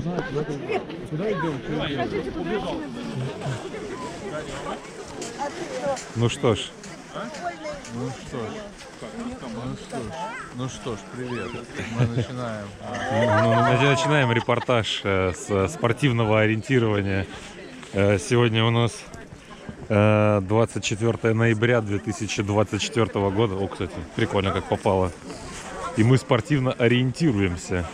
знаю, куда идем. Ну что ж. Ну что ж, привет. Мы начинаем. Начинаем репортаж с спортивного ориентирования. Сегодня у нас 24 ноября 2024 года. О, кстати, прикольно как попало. И мы спортивно ориентируемся.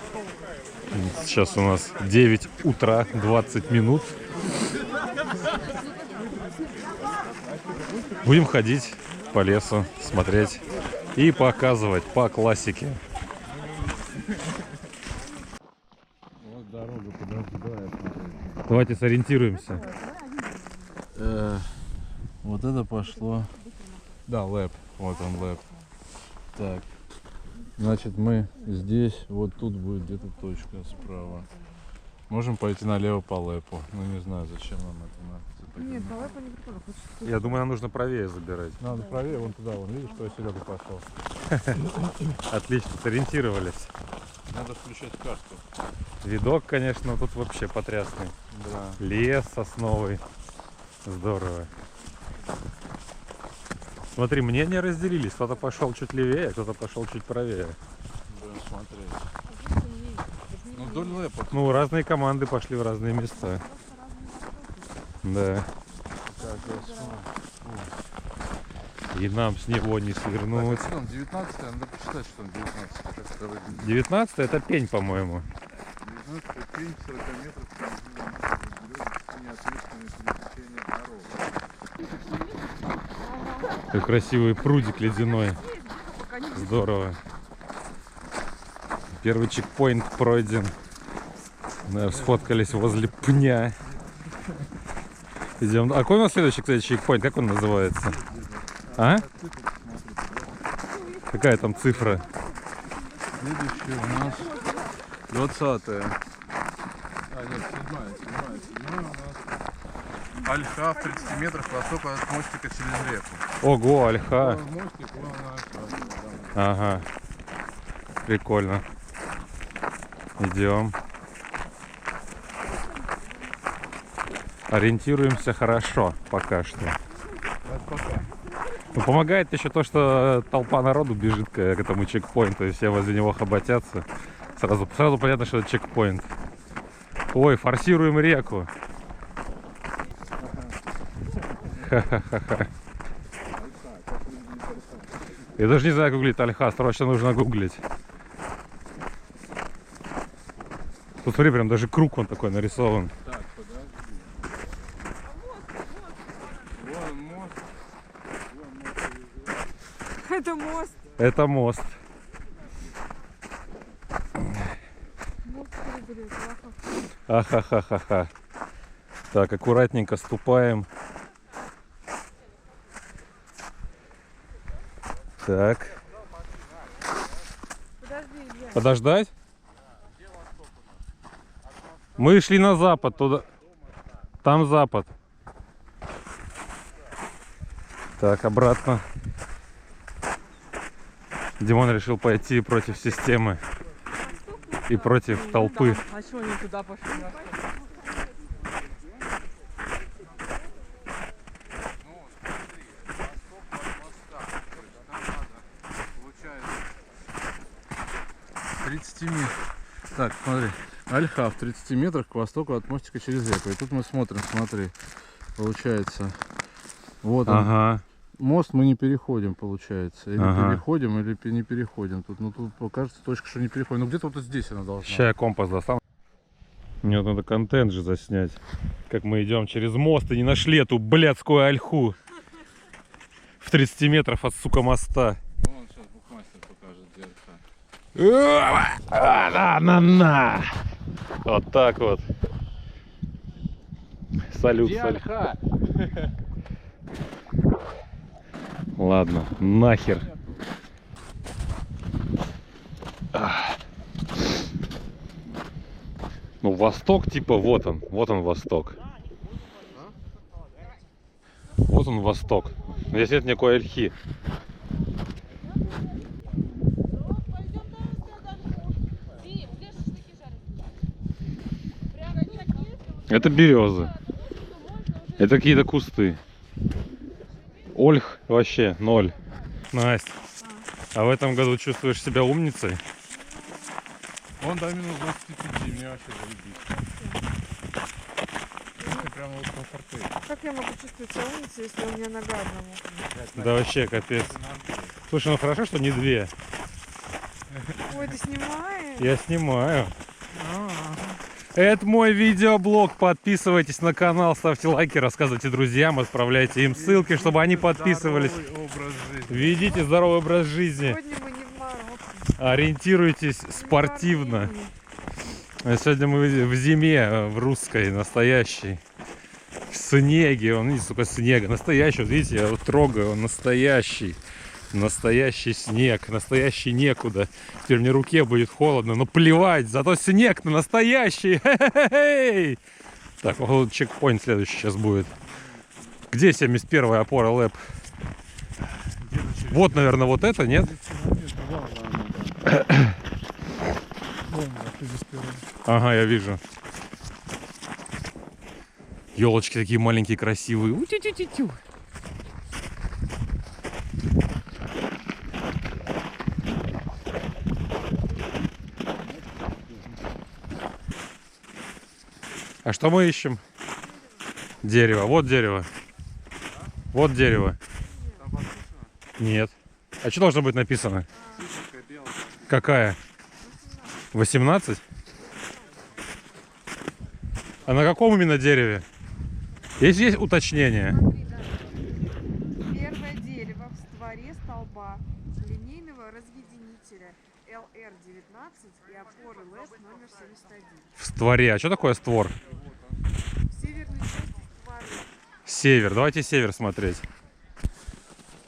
Сейчас у нас 9 утра, 20 минут. Будем ходить по лесу, смотреть и показывать по классике. Вот дорога подождает. Давайте сориентируемся. Вот это пошло. Да, лэп. Вот он лэп. Так. Значит, мы здесь, вот тут будет где-то точка справа. Можем пойти налево по лэпу. Ну не знаю, зачем нам это надо. Нет, по лэпу не прикольно. Я думаю, нам нужно правее забирать. Надо правее, вон туда, вон, видишь, что я Серега пошел. Отлично, сориентировались. Надо включать карту. Видок, конечно, тут вообще потрясный. Да. Лес сосновый. Здорово. Смотри, мнения разделились. Кто-то пошел чуть левее, кто-то пошел чуть правее. Будем смотреть. Ну вдоль лэпа. Ну, разные команды пошли в разные места. Да. Так, я смотрю. И нам с него не свернуть. Так, а что он, 19-й? Надо посчитать, что он 19-й. Как это выглядит. 19 это пень, по-моему. 19-й пень, 40 метров. Неответственное пересечение дорог. Какой красивый прудик ледяной. Здорово. Первый чекпоинт пройден. Да, сфоткались возле пня. Идем. А какой у нас следующий, кстати, чекпоинт? Как он называется? А? Какая там цифра? Следующий у нас 20-е. А, нет, 7-я у нас. Альха в 30 метрах к востоку от мостика через реку. Ого, Альха. Мостик, вон на Альха. Ага. Прикольно. Идем. Ориентируемся хорошо пока что. Ну, помогает еще то, что толпа народу бежит к этому чекпоинту, и все возле него хоботятся. Сразу понятно, что это чекпоинт. Ой, форсируем реку. Ха-ха-ха. Я даже не знаю, гуглить Альха, срочно нужно гуглить. Тут смотри, прям даже круг он такой нарисован. Так, подожди. Вон мост. Это мост. Это мост. Мост переберет. Ахахахаха. Так, аккуратненько ступаем. Так. Подожди, Илья. Подождать? Мы шли на запад, туда. Там запад. Так, обратно. Димон решил пойти против системы и против толпы. А что они туда пошли? Так, смотри. Альха в 30 метрах к востоку от мостика через реку. И тут мы смотрим, смотри. Получается. Вот он. Ага. Мост мы не переходим, получается. Или Ага. переходим, или не переходим. Тут, ну, тут покажется точка, что не переходим. Ну где-то вот здесь она должна. Сейчас я компас достану. Мне вот надо контент же заснять. Как мы идем через мост и не нашли эту блядскую ольху. В 30 метров от, сука, моста. Вон сейчас букмастер покажет, где Альха. На. Вот так вот. Салют, Где салют. Альха? Ладно, нахер. Ну, восток, типа, вот он восток. Вот он восток. Здесь нет никакой ольхи. Это березы. Это какие-то кусты. Ольх вообще ноль. Настя, а в этом году чувствуешь себя умницей? Он до минус 25, мне вообще заебись. Это прямо вот комфортно. Как я могу чувствовать себя умницей, если у меня нога одна мокрая? Да вообще капец. Слушай, ну хорошо, что не две. Ой, ты снимаешь? Я снимаю. Это мой видеоблог. Подписывайтесь на канал, ставьте лайки, рассказывайте друзьям, отправляйте им ссылки, чтобы они подписывались. Здоровый образ жизни. Ведите здоровый образ жизни. Сегодня мы не в Марокко. Ориентируйтесь не в спортивно. Армении. Сегодня мы в зиме, в русской, настоящей. В снеге. Он, видите, сколько снега. Настоящий. Вот видите, я его трогаю. Он настоящий. Настоящий снег. Настоящий некуда. Теперь мне руке будет холодно. Но плевать. Зато снег-то настоящий. Хе-хе-хей. Так, вот чекпоинт следующий сейчас будет. Где 71-я опора ЛЭП? Вот, наверное, вот это, нет? Ага, я вижу. Елочки такие маленькие, красивые. У-тю-тю-тю-тю. А что мы ищем? Дерево. Вот дерево. Вот дерево. Нет. А что должно быть написано? Какая? 18? А на каком именно дереве? Есть уточнение? Смотри, да. Первое дерево в створе столба линейного разъединителя LR19 и опоры ЛЭП номер 71. В створе. А что такое створ? В северной части створа. Север. Давайте север смотреть.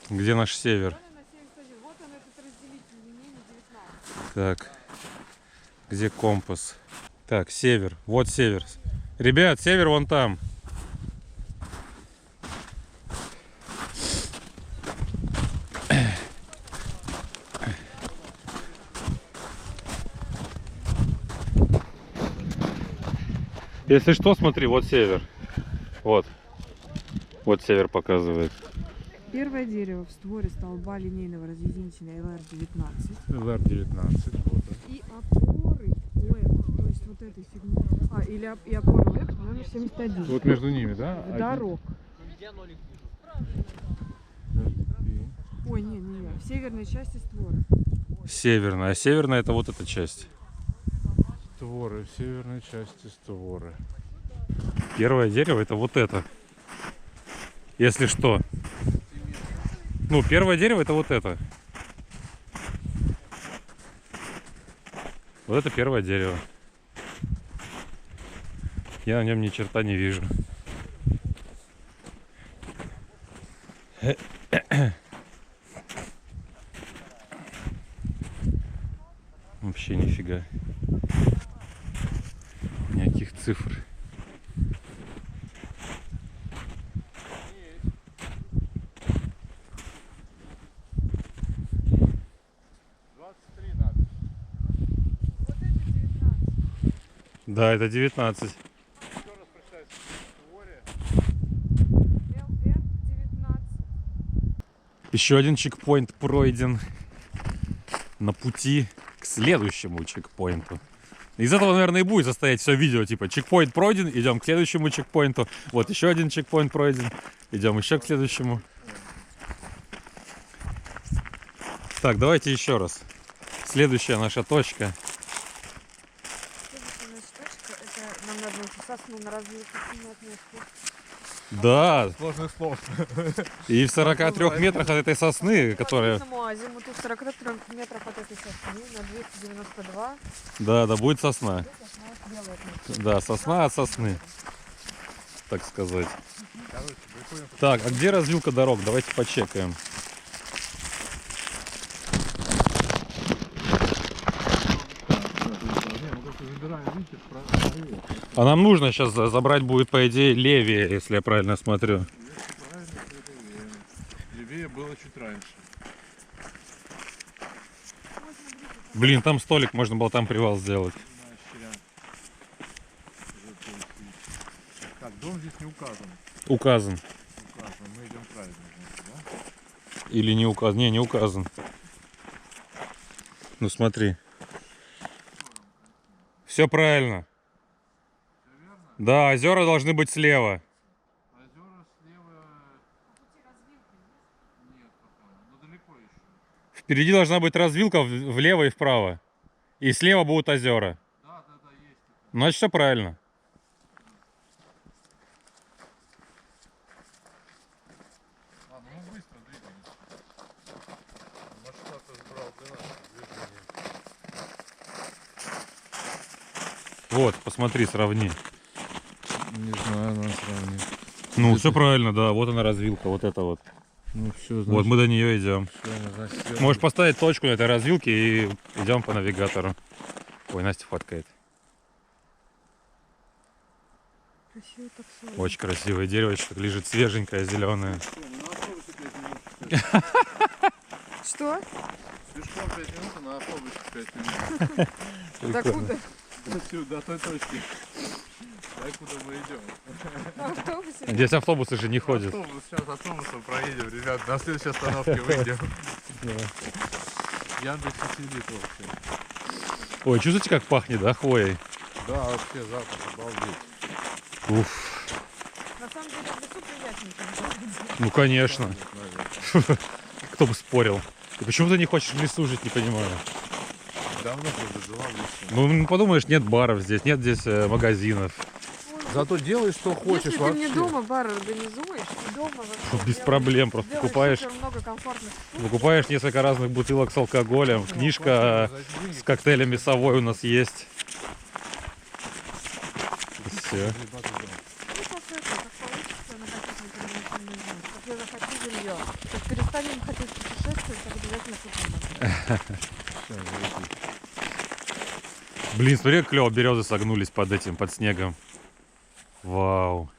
Где наш север? Вон она 71. Вот он этот разделитель линейный 19. Так. Где компас? Так, север. Вот север. Ребят, север вон там. Если что, смотри, вот север. Вот. Вот север показывает. Первое дерево в створе столба линейного разъединителя LR19 LR19. Вот. и опоры ЛЭП, то есть вот этой фигни. И опоры ЛЭП номер 71. Вот между ними, да? Дорог. Ой, не, в северной части створа. Северная. А северная это вот эта часть. Створы, в северной части створы. Первое дерево это вот это. Если что. Ну, первое дерево это вот это. Вот это первое дерево. Я на нем ни черта не вижу. Вообще нифига. Никаких цифр. Вот это 19. Да, это 19. LR19. Еще один чекпоинт пройден на пути к следующему чекпоинту. Из этого, наверное, и будет состоять все видео. Типа, чекпоинт пройден, идем к следующему чекпоинту. Вот еще один чекпоинт пройден, идем еще к следующему. Так, давайте еще раз. Следующая наша точка. Следующая наша точка, это нам надо найти сосну на развилке синей отметки. Да, Сложных слов. и в 43 метрах от этой сосны, которая... По азимуту 43 метров от этой сосны на 292. Да, да, будет сосна. Сосна белая отметка. Да, сосна от сосны, так сказать. Так, а где развилка дорог? Давайте почекаем. А нам нужно сейчас забрать будет, по идее, левее, если я правильно смотрю. Левее было чуть раньше. Блин, там столик, можно было там привал сделать. Так, дом здесь не указан. Указан. Указан. Мы идем правильно, значит, да? Или не указан? Не указан. Ну смотри. Все правильно. Да, озера должны быть слева. Озера слева... Нет пока, но далеко еще. Впереди должна быть развилка влево и вправо. И слева будут озера. Да, есть. Значит, все правильно. Ладно, мы быстро двигаемся. Масштаб избрал для нас движение. Вот, посмотри, сравни. Не знаю, надо сравнить. Ну, все правильно, да. Вот она развилка, вот это вот. Ну все, Вот мы до нее идем. значит, Можешь поставить точку на этой развилке и идем по навигатору. Ой, Настя фоткает. Красиво так все. Очень красивое деревочко, лежит свеженькое, зеленое. Что? Пешком 5 минут, а на автобусе 5 минут. Докуда? До той точки. Так, куда мы идем. На автобусе? Здесь автобусы же не ходят. Автобус, сейчас автобусом проедем, ребят. На следующей остановке выйдем. Яндекс сидит вообще. Ой, чувствуете, как пахнет, да, хвоей? Да, вообще запах, обалдеть. Уф, На самом деле в лесу приятненько. ну конечно. Кто бы спорил. И почему ты не хочешь в лесу жить, не понимаю. Давно уже жила в лесу. Ну, подумаешь, нет баров здесь, нет здесь магазинов. Зато делай, что хочешь Если ты вообще. мне дома бар организуешь, и дома вообще Без делаешь- проблем, просто делаешь покупаешь, супер много комфортных штук. выкупаешь несколько разных бутылок с алкоголем, книжка с коктейлями совой у нас есть. Все. Ну, просто это, как получится, на каких-нибудь ограниченных. Как я захочу жилье. Как перестанем хотеть путешествовать, так обязательно купим. Блин, смотри, как клево березы согнулись под этим, под снегом. Вау.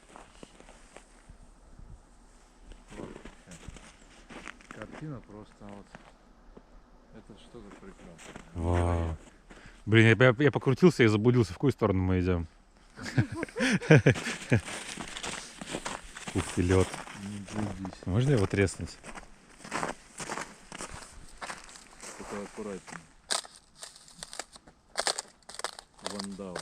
Картина просто вот. Это что-то прекрасное. Вау. Блин, я покрутился и заблудился. В какую сторону мы идем? Ух ты, лед. Не блудись. Можно его треснуть? Только аккуратнее. Вандал.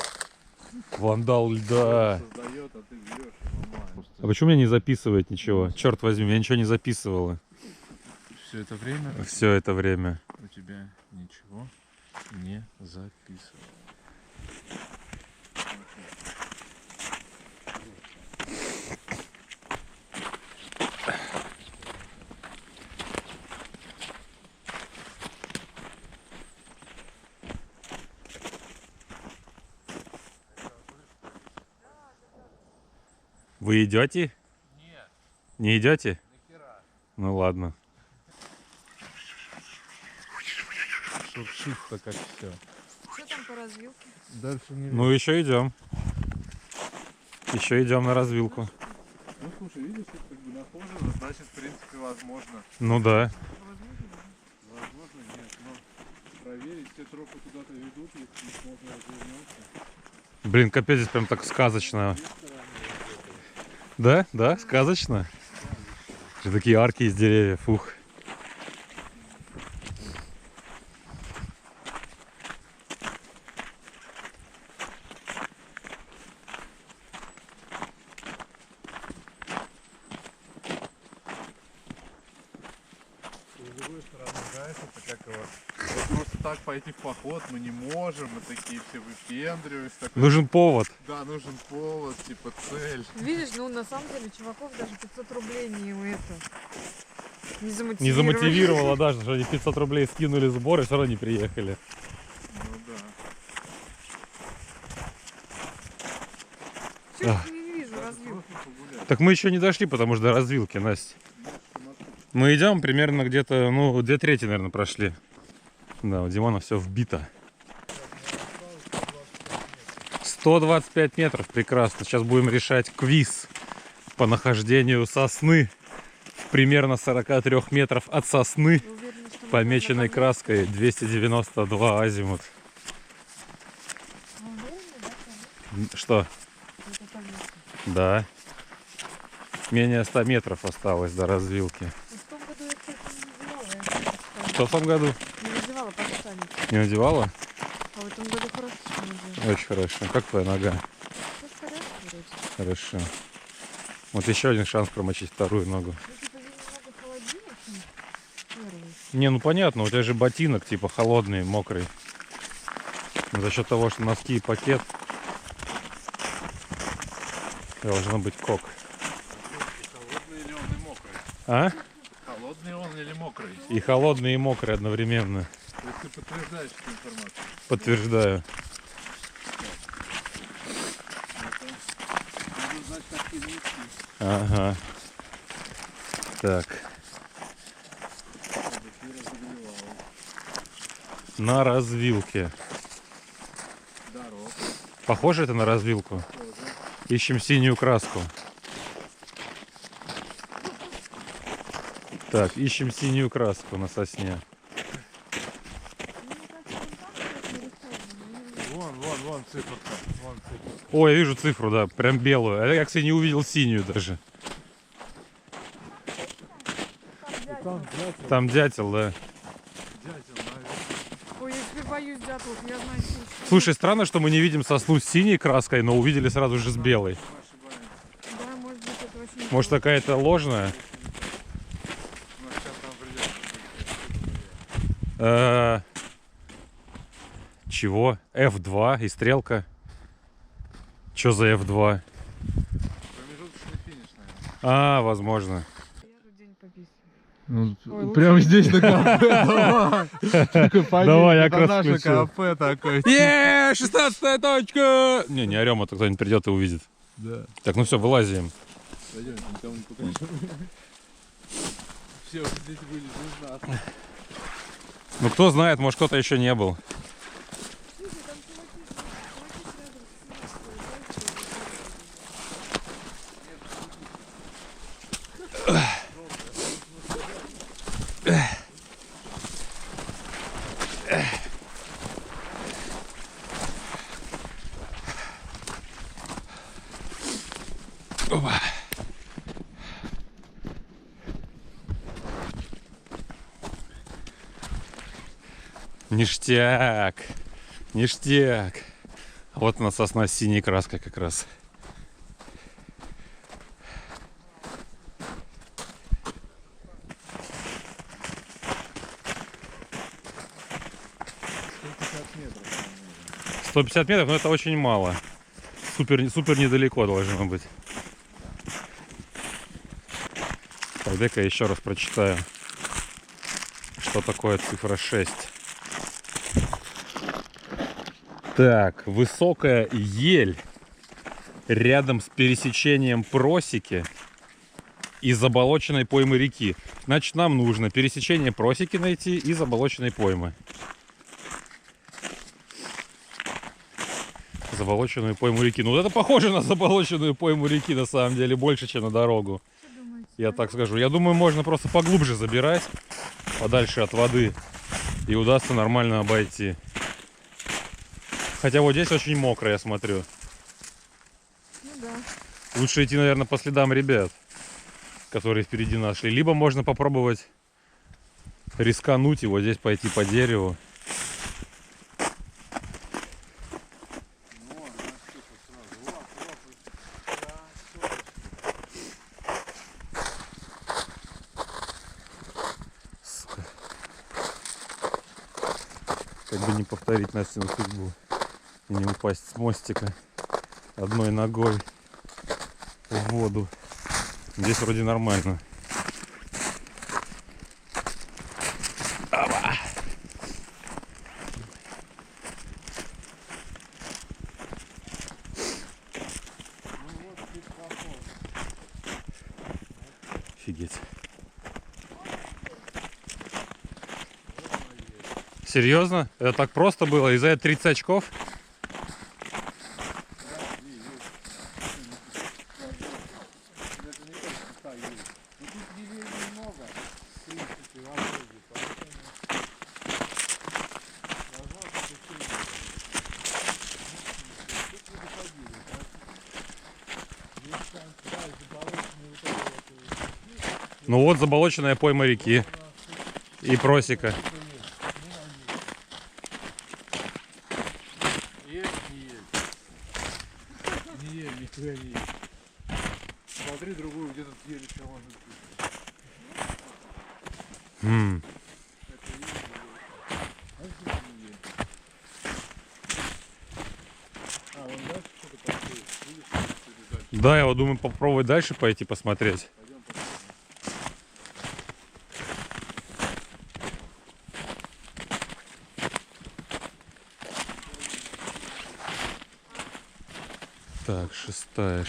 Вандал льда. Создает, а ты берешь и ломаешь. А почему меня не записывает ничего? Черт возьми, я ничего не записывала. Все это время Все это время. у тебя ничего не записывал. Вы идете? Нет, Не идете? нахера. Ну ладно. Шуршит-то как все. Что там по развилке? Дальше не Ну еще идем. Еще идем на развилку. Ну слушай, видишь, это как бы нахожено, значит, в принципе, возможно. Ну да. Возможно, нет, но проверить, все тропы куда-то ведут, если их можно развернуться. Блин, капец, здесь прям так сказочно. Да? Да? Сказочно? Такие арки из деревьев. Ух. С другой стороны, знаешь, это как его... Вот просто так пойти в поход мы не можем, мы такие все выпендриваемся. Такой, Нужен повод. да, нужен повод, типа цель. Видишь, ну на самом деле чуваков даже 500 рублей не это. Не замотивировали. Не замотивировало даже, что они 500 рублей скинули сбор и все равно не приехали. Ну да. Чё я не вижу развилку? Просто погулять. Так мы еще не дошли, потому что до развилки, Настя. Мы идем примерно где-то, ну, 2/3, наверное, прошли. Да, у Димона все вбито. 125 метров, прекрасно. Сейчас будем решать квиз по нахождению сосны. Примерно 43 метров от сосны, Вы уверены, что мы помеченной там краской 292 азимут. находимся? Вы уверены, да, конечно? Что? Это там место. Да. Менее 100 метров осталось до развилки. В том году я, кстати, не надевала. Я не Что в том году? надевала подштанники. Не надевала? А в этом году хорошо, что надевала. Очень хорошо. Как твоя нога? Все в порядке вроде. Хорошо. Вот еще один шанс промочить вторую ногу. Ну, типа, ей немного холоднее, чем первый. Не, ну понятно, у тебя же ботинок типа холодный, мокрый. Но за счет того, что носки и пакет, должно быть кок. Холодный или он и мокрый? А? Холодный он или мокрый? И холодный, и мокрый одновременно. То есть ты подтверждаешь эту информацию? Подтверждаю. Ну, значит, так и не идти. Ага. Так. На развилке. Дорог. Похоже это на развилку? Ищем синюю краску. Так, ищем синюю краску на сосне. Вон циферка. Вон циферка. О, я вижу цифру, да, прям белую. А я, кстати, не увидел синюю даже. Там дятел, да. Дятел, наверное. Ой, я теперь боюсь дятлов, я знаю, что... Слушай, странно, что мы не видим сосну с синей краской, но увидели сразу же с белой. Мы ошибаемся. Да, может быть, это вообще не Может, то. какая-то ложная? У нас сейчас там придется. Чего? F2 и стрелка. Что за F2? Промежуточный финиш, наверное. А, возможно. Я же день пописываю. Ну, Ой, лучше прямо не здесь на кафе, давай. Давай, я Это как раз наше включил. кафе такое. 16-я точка! Не орем, а то кто-нибудь придет и увидит. Да. Так, ну все, вылазим. Пойдемте, никому не покажем. Все, вот здесь были без нас. Ну кто знает, может кто-то еще не был. Слушай, там чуваки рядом с Опа. Ништяк. Ништяк. Вот она сосна с синей краской как раз. Метров. 150 метров, но это очень мало. Супер недалеко должно быть. Так, дай-ка я еще раз прочитаю, что такое цифра 6. Так, высокая ель рядом с пересечением просеки и заболоченной поймы реки. Значит, нам нужно пересечение просеки найти и заболоченной поймы. Заболоченную пойму реки. Ну, вот это похоже на заболоченную пойму реки, на самом деле, больше, чем на дорогу. Что думаете? Я так скажу. Я думаю, можно просто поглубже забирать, подальше от воды, и удастся нормально обойти. Хотя вот здесь очень мокро, я смотрю. Ну да. Лучше идти, наверное, по следам ребят, которые впереди нас шли. Либо можно попробовать рискануть и вот здесь пойти по дереву. Сука. Как бы не повторить Настину судьбу и не упасть с мостика одной ногой в воду. Здесь вроде нормально. Опа. Офигеть. Серьезно? Это так просто было? И за это 30 очков? Ну вот заболоченная пойма реки. И просека. Есть, не есть. Не ель, нихуя не есть. Смотри другую, где тут ель еще может быть. М. Это ель, а здесь не ель. А, вон дальше что-то пошли. Видишь, что-то дальше. Да, я вот думаю попробовать дальше пойти посмотреть. Пойдем посмотрим. Так, шестая.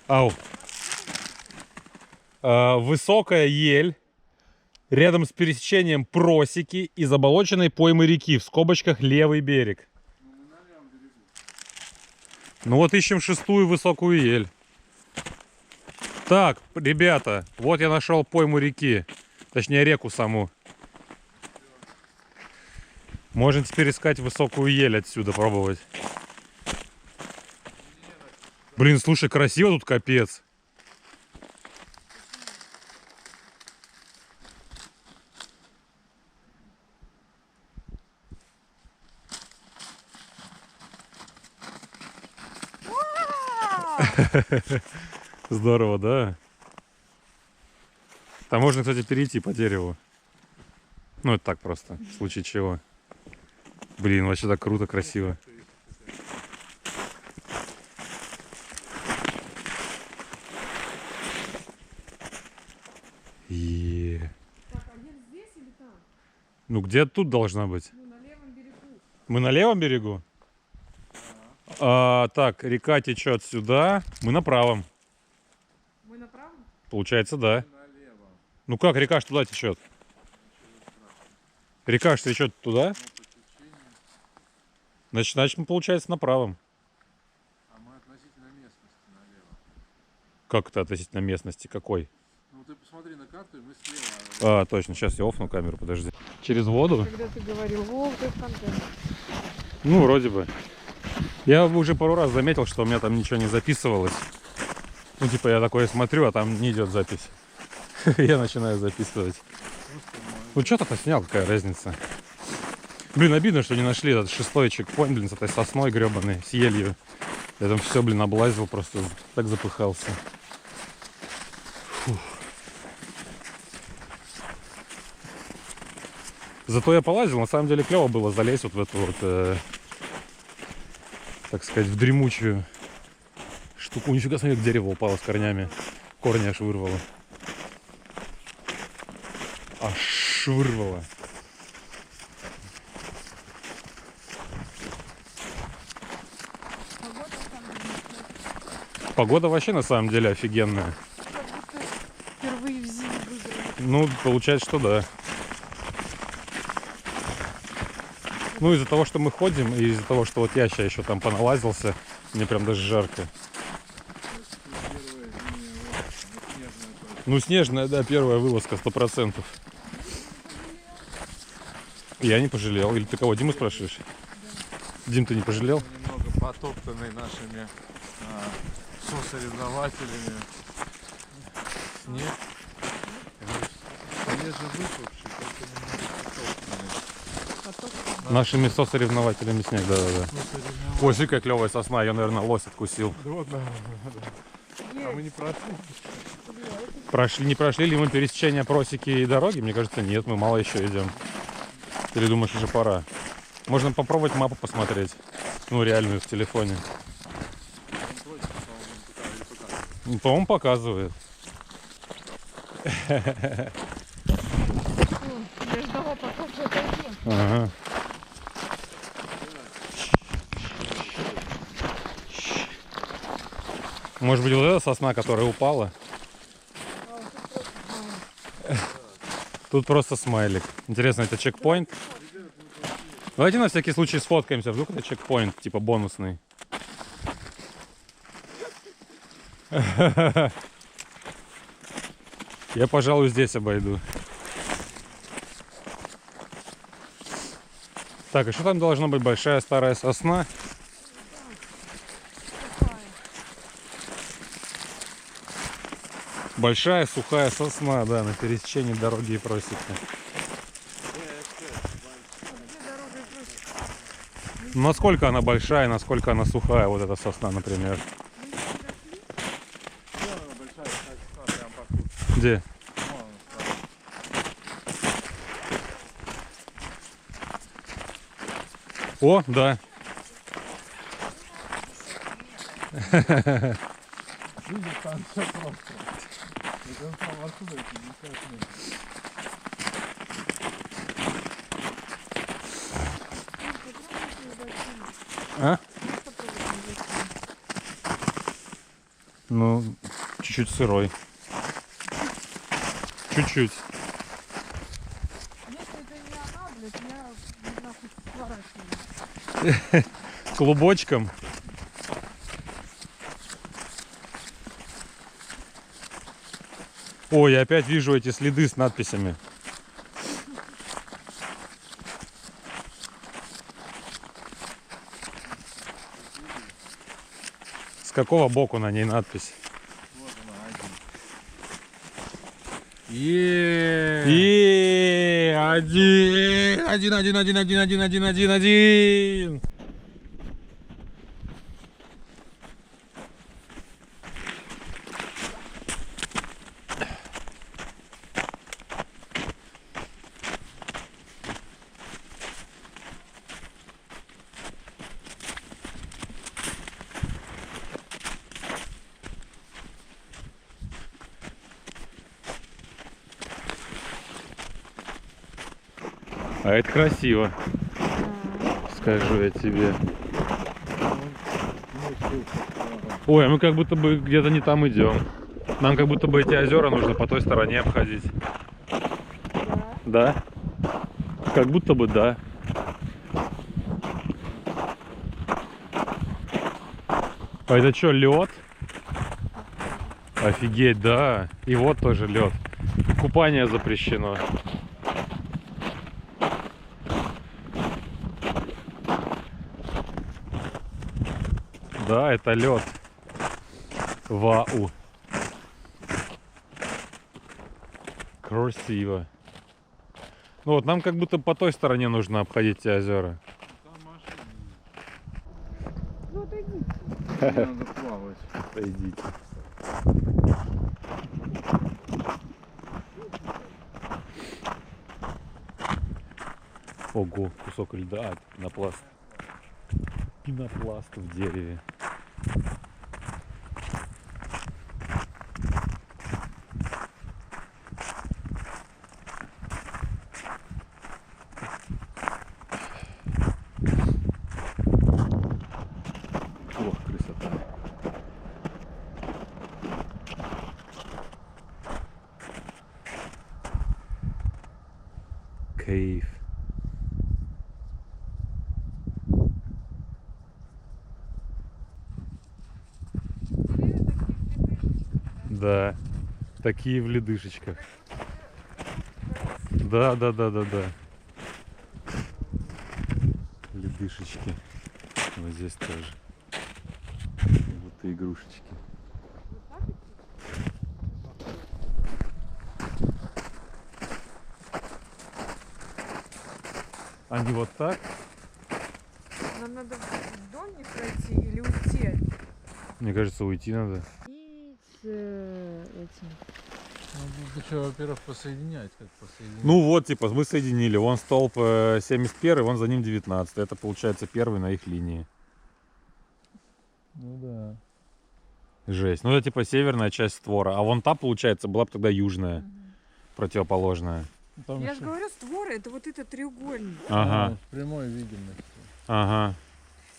Ау. Высокая ель рядом с пересечением просеки и заболоченной поймы реки, в скобочках левый берег. Ну вот ищем шестую высокую ель. Так, ребята, вот я нашел пойму реки, точнее реку саму. Можем теперь искать высокую ель отсюда, пробовать. Блин, слушай, красиво тут капец. Здорово, да? Там можно, кстати, перейти по дереву. Ну, это так просто, в случае чего. Блин, вообще так круто, красиво. Так, а ель здесь или там? Ну, где тут должна быть? Ну, на левом берегу. Мы на левом берегу? Так, река течет сюда. Мы на правом. Мы направо? Получается, да. Ну как, река ж туда течет? Река ж течет туда? Значит, мы, получается, на правом. А мы относительно местности налево. Как это относительно местности? Какой? Ну ты посмотри на карту, и мы слева. Точно, сейчас я офну камеру, подожди. Через воду? Когда ты говорил, вот это контент. Ну, вроде бы. Я уже пару раз заметил, что у меня там ничего не записывалось. Ну, типа, я такое смотрю, а там не идет запись. Я начинаю записывать. Ну, что-то снял, какая разница. Блин, обидно, что не нашли этот шестой чекпоинт, блин, с этой сосной гребаной, с елью. Я там все, блин, облазил, просто так запыхался. Фух. Зато я полазил, на самом деле клево было залезть вот в эту вот, так сказать, в дремучую штуку. Нифига смотри, дерево упало с корнями. Корни аж вырвало. Аж вырвало. Погода вообще на самом деле офигенная. Как будто впервые в зиму выбрали. Ну, получается, что да. Ну, из-за того, что мы ходим, и из-за того, что вот я сейчас еще там поналазился, мне прям даже жарко. Ну, снежная, да, первая вылазка, 100%. Я не пожалел. Или ты кого, Диму спрашиваешь? Дим, ты не пожалел? Немного потоптанный нашими сосоревнователями. Снег. Свежевыпавший, только немного потоптанный. Нашими сосоревнователями снег, да-да-да. Ой, смотри, какая клевая сосна, ее, наверное, лось откусил. Вот, да. А мы не прошли. Не прошли ли мы пересечение просеки и дороги? Мне кажется, нет, мы мало еще идем. Или думаешь, уже пора? Можно попробовать мапу посмотреть. Ну, реальную в телефоне. Ну, по-моему, показывает. Я ждала, пока уже отойдет. Ага. Может быть, вот эта сосна, которая упала? Тут просто смайлик. Интересно, это чекпоинт? Давайте на всякий случай сфоткаемся. Вдруг это чекпоинт, типа бонусный. Я, пожалуй, здесь обойду. Так, и что там должно быть? Большая старая сосна? Большая сухая сосна, да, на пересечении дороги и просеки. Ну, насколько она большая, насколько она сухая, вот эта сосна, например. Где? О, да. Видишь, там все просто. До конца маршрута 50 метров. А? Ну, чуть-чуть сырой. Чуть-чуть. Если это не она, блядь, я нахуй сворачиваю. Клубочком. Ой, я опять вижу эти следы с надписями. С какого боку на ней надпись? Вот она, Один. А это красиво, скажу я тебе. Ой, а мы как будто бы где-то не там идем. Нам как будто бы эти озера нужно по той стороне обходить. Да? Как будто бы да. А это что, лед? Офигеть, да. И вот тоже лед. Купание запрещено. Да, это лед. Вау. Красиво. Ну вот, нам как будто по той стороне нужно обходить эти озера. Ну отойди. Надо плавать. Идите. Ого, кусок льда, пенопласт. Пенопласт в дереве. Ох, красота. Кайф. Да, такие в ледышечках. Да. Ледышечки. Вот здесь тоже. Вот и игрушечки. Они вот так? Нам надо в дом не пройти или уйти? Мне кажется, уйти надо. И с этим. Ну, что, во-первых, посоединять, как посоединять. Ну вот, типа, мы соединили. Вон столб 71, вон за ним 19. Это получается первый на их линии. Ну да. Жесть. Ну это типа северная часть створа. А вон та, получается, была бы тогда южная, противоположная. Ну, там Я еще- же говорю, створы это вот этот треугольник. Ага, в прямой видимости. ага.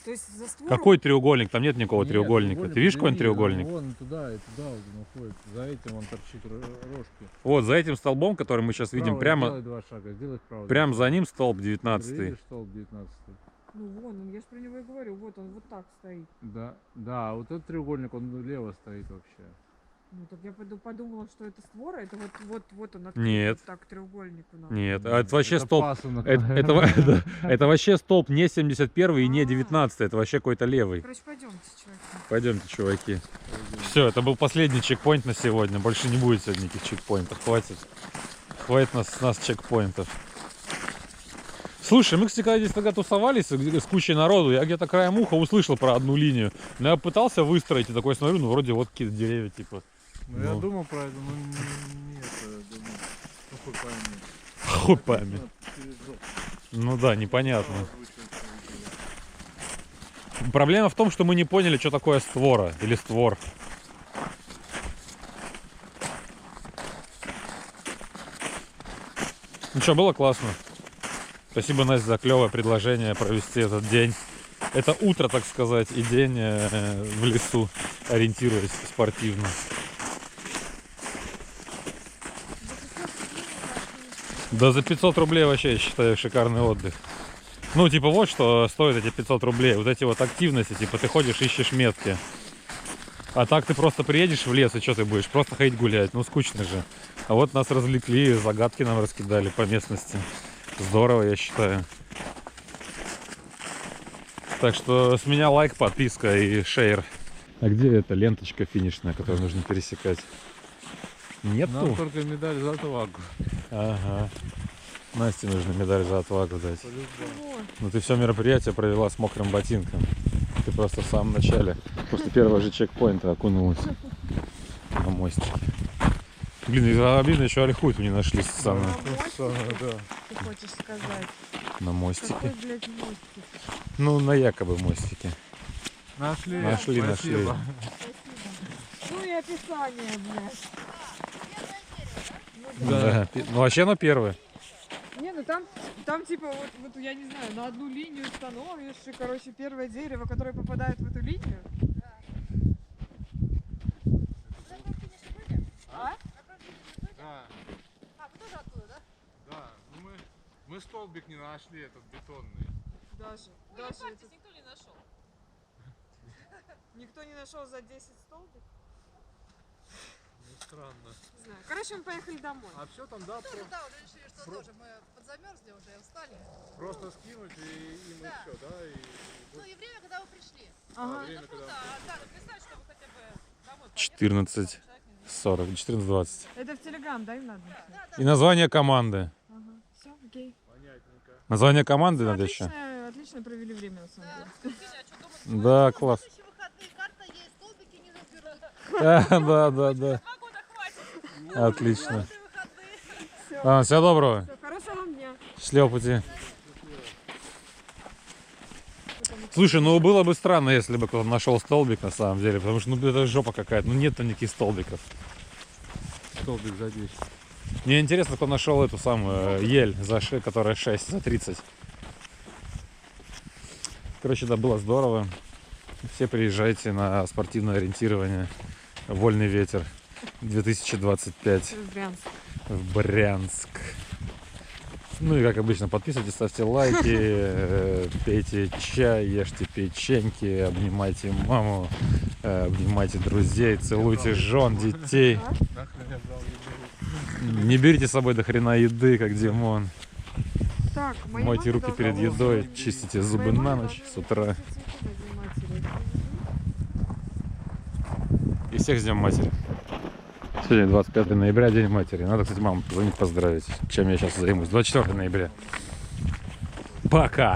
То есть за створом... Какой треугольник? Там нет никакого Нет, треугольника. Ты видишь какой-нибудь прямой, треугольник? Вон туда и туда вот он уходит. За этим он торчит рожки. Вот за этим столбом, который мы сейчас видим, Вправо прямо, сделай 2 шага, сделай вправо. прямо 2 за шага. ним столб Ты 19. видишь столб 19? Ну вон он, я же про него и говорю. Вот он вот так стоит. Да, да, вот этот треугольник, он лево стоит вообще. Ну так я подумала, что это створа, это вот он открыт, Нет. вот так треугольник у нас. Нет, а это вообще Это столб. пасынок. Это вообще столб не 71 и не 19, это вообще какой-то левый. Короче, пойдемте, чуваки. Пойдемте, чуваки. Все, это был последний чекпоинт на сегодня. Больше не будет сегодня никаких чекпоинтов. Хватит. Хватит с нас чекпоинтов. Слушай, мы, кстати, когда здесь тогда тусовались с кучей народу, я где-то краем уха услышал про одну линию. Но я пытался выстроить и такой смотрю, ну вроде вот какие-то деревья, типа. Ну, я думал про это, но нет, думаю, ну хуй пойми. Хуй пойми. Ну да, непонятно. Проблема в том, что мы не поняли, что такое створа или створ. Ну что, было классно. Спасибо, Настя, за клевое предложение провести этот день. Это утро, так сказать, и день в лесу, ориентируясь спортивно. Да за 500 рублей вообще, я считаю, шикарный отдых. Ну, типа, вот что стоит эти 500 рублей. Вот эти вот активности, типа, ты ходишь, ищешь метки. А так ты просто приедешь в лес, и что ты будешь? Просто ходить гулять. Ну, скучно же. А вот нас развлекли, загадки нам раскидали по местности. Здорово, я считаю. Так что с меня лайк, подписка и шейр. А где эта ленточка финишная, которую нужно пересекать? Нету? Нам только медаль за отвагу. Ага. Насте нужно медаль за отвагу дать. Вот. Ну ты все мероприятие провела с мокрым ботинком. Ты просто в самом начале, после первого же чекпоинта окунулась на мостике. Блин, обидно, еще ольхуйку не нашли самое. Да. Ты хочешь сказать? На мостике. Какой, блядь, мостик? Ну, на якобы мостике. Нашли. Нашли, Спасибо. нашли. Ну и описание, блядь. Ну, Да. Ну вообще оно первое. Не, ну там типа вот я не знаю, на одну линию становишь, и, короче, первое дерево, которое попадает в эту линию. А? Да. А, вы тоже оттуда, да? Да. Ну мы столбик не нашли, этот бетонный. Даже Ой, этот никто не нашел. никто не нашел за 10 столбик. Ну странно. Не знаю. Короче, мы поехали домой. А все там, да, Тоже, да, уже решили, что тоже мы подзамерзли уже, устали. просто скинуть и мы Да. все, да? Ну и время, когда вы пришли. Ага. время, Ну когда... да, надо представить, что вы хотя бы домой 14. 40, 14-20. Это в Телеграм, да, им надо? И название команды. Ага. Все, окей. Понятненько. Название команды надо еще. Отлично провели время, на самом деле. Скажите, а что дома? Да, класс. Следующие выходные карта есть, столбики не разберут. Да. 2 года хватит. Отлично. Хорошие выходные. Все. Всего доброго. Всё, хорошего вам дня. Счастливого пути. Слушай, ну было бы странно, если бы кто-то нашел столбик на самом деле, потому что ну это жопа какая-то, ну нет там никаких столбиков. Столбик за 10. Мне интересно, кто нашел эту самую ель, которая 6, за 30. Короче, да, было здорово. Все приезжайте на спортивное ориентирование. Вольный ветер 2025 В Брянск. в Брянск. Ну и как обычно, подписывайтесь, ставьте лайки, пейте чай, ешьте печеньки, обнимайте маму, обнимайте друзей, целуйте жен, детей. Нахрен я брал еду. Не берите с собой до хрена еды, как Димон. Так, моей Мойте маме руки должна перед была едой, быть- чистите зубы моей на маме ночь, должны с были утра. все цветы на День матери. И всех с Днем Матери. Сегодня 25 ноября, День Матери. Надо, кстати, маму позвонить, поздравить. Чем я сейчас займусь. 24 ноября. Пока!